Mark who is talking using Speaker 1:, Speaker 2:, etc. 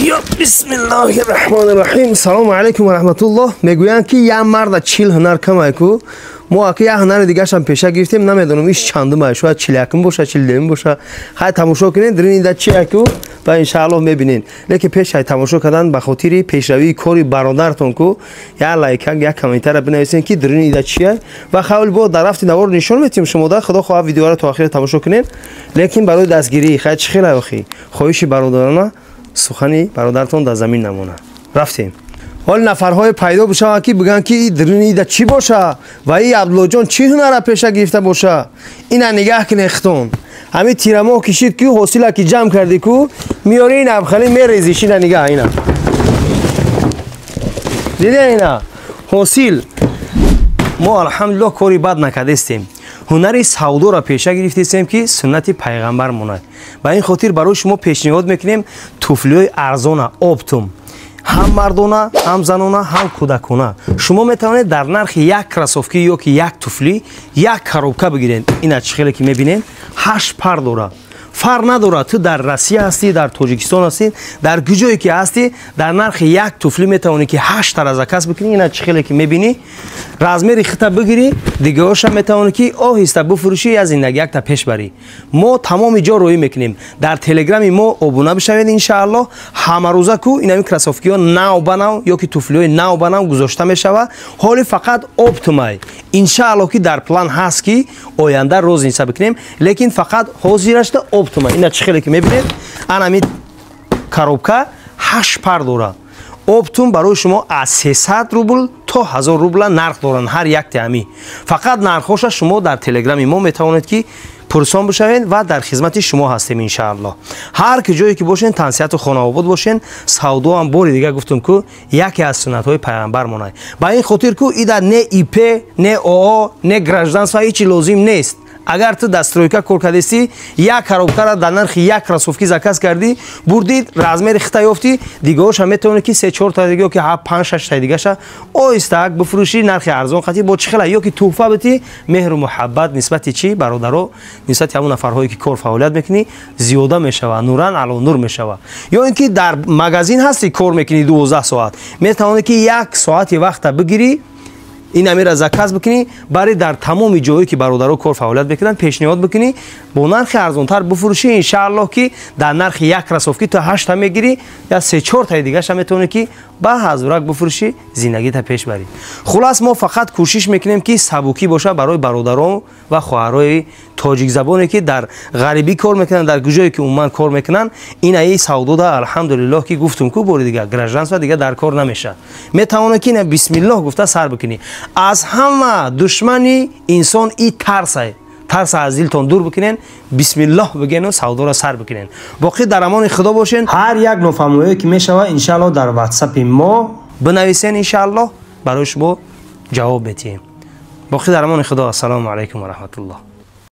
Speaker 1: یا بسم الله الرحمن الرحیم. سلام علیکم و رحمت الله. میگویند که یه مرد 40 هنر کمه کو ما که یه هنر دیگه هم پیشه گرفتیم، نمیدونم ایش چندم شاید 41 باشه 42 باشه. خیلی تماشا کنین درین در چی کو و ان شاء الله میبینین. لیکن پیش های تماشا کردن به خاطر پیشروی کاری برادرتون کو یا لایک یا کامنتر بنویسین که درین در چیه و خیلی بود در رفت نوار نشون میدیم شما. در خدا خواه ویدیو رو تا آخر تماشا کنین. لیکن برای دستگیری خیلی اخی خواهش برادرانه سخنی برادرتون در زمین نمونه. رفتیم. حال نفرهای پیدا بشه که بگن که درینی در چی باشه و این عبدالله جان چی هنر پیشه گرفته باشه. اینا نگاه کنه اختون همین تیرما کشید که حاصله که جمع کردی که میاری این ابخلی میریزیش. اینا نگاه اینا دیده اینا حاصل ما الحمدلله کاری بد نکردیم. هنری سودا را پیشه گرفتیم که سنت پیغمبر مونه. و این خاطر برای شما پیشنهاد میکنیم توفلیای ارزان اپتوم هم مردانه هم زنانه هم کودکانه شما میتونید در نرخ یک کراسوفکی یا که یک توفلی یک коробка بگیرین. اینا چخیلی که میبینین 8 پر داره. فرق نداره تو در روسیه هستی، در تاجیکستان هستی، در کجایی که هستی در نرخ یک توفلی میتونی که 8 تا رزکاس بکنی. اینا چخیلی که میبینی رزمیر خطه بگیری دیگه هاش میتونی که آهسته بفروشی از این یک تا پیش بری. ما تمام جا روی میکنیم. در تلگرام ما ابونه بشوید ان شاء الله. همه روزه کو اینا کراسوفکی ها نو بنو یا که توفلی های نو بنو گذاشته میشوه. حالی فقط اپتومای ان شاء الله که در پلان هست که آینده روز این بکنیم. لیکن فقط حاضرش اپتومای اینا چخیلی که میبینید انا می коробка 8 پر داره. اپتوم برای شما از 300 روبل تا 1000 روبل نرخ دارن هر یک تامی. فقط نرخش شما در تلگرام ما میتونید که پرسان بشوید و در خدمت شما هستیم ان شاء الله. هر جایی که باشین تنسیت خانه آباد باشین. سودا هم بار دیگه گفتم که یکی از سنت های پیغمبر مونه. با این خاطر که ایدا نه ایپ نه آ نه گراجدانس و هیچ لازم نیست. اگر تو دسترویکا کار کردی یک коробка را در نرخ یک کراسوفکی زکاس کردی بردید رزمیر خطه یافتی دیگه هاش هم میتونه که 3-4 تا دیگه که 5-6 تا دیگه شه آیستک بفروشی نرخ ارزان خاطی با چخلا یا که تحفه بدی. مهر و محبت نسبت چی برادرها نسبت همون نفرهایی که کار فعالیت میکنی زیاده میشوه. نوران علی نور میشوه. یا اینکه در مغازین هستی کار میکنی 12 ساعت میتونه که 1 ساعت وقت بگیری این امیر زکاس بکنی برای در تمام جایی که برادرها کار فعالیت بکنن پیشنهاد بکنی با نرخ ارزانتر بفروشی. ان شاء الله که در نرخ یک کراسوفکی تا 8 تا میگیری یا 3-4 تا دیگه هم میتونی که با هزارک بفروشی زندگی تا پیش بری. خلاص ما فقط کوشش میکنیم که سبوکی باشه برای برادران و خواهرای تاجیک زبانی که در غریبی کار میکنن در جایی که عموما کار میکنن. این ای سودا ده الحمدلله که گفتم که بار دیگه گراجدانس و دیگه در کار نمیشه. میتونه که بسم الله گفته سر بکنی. از همه دشمنی انسان این ترس از دلتون دور بکنین. بسم الله بگین و سودا را سر بکنین. باقی در امان خدا باشین. هر یک نفهمیه که میشوه ان شاء الله در واتساپ ما بنویسین ان شاء الله برای شما جواب بدیم. باقی در امان خدا. السلام علیکم و رحمت الله.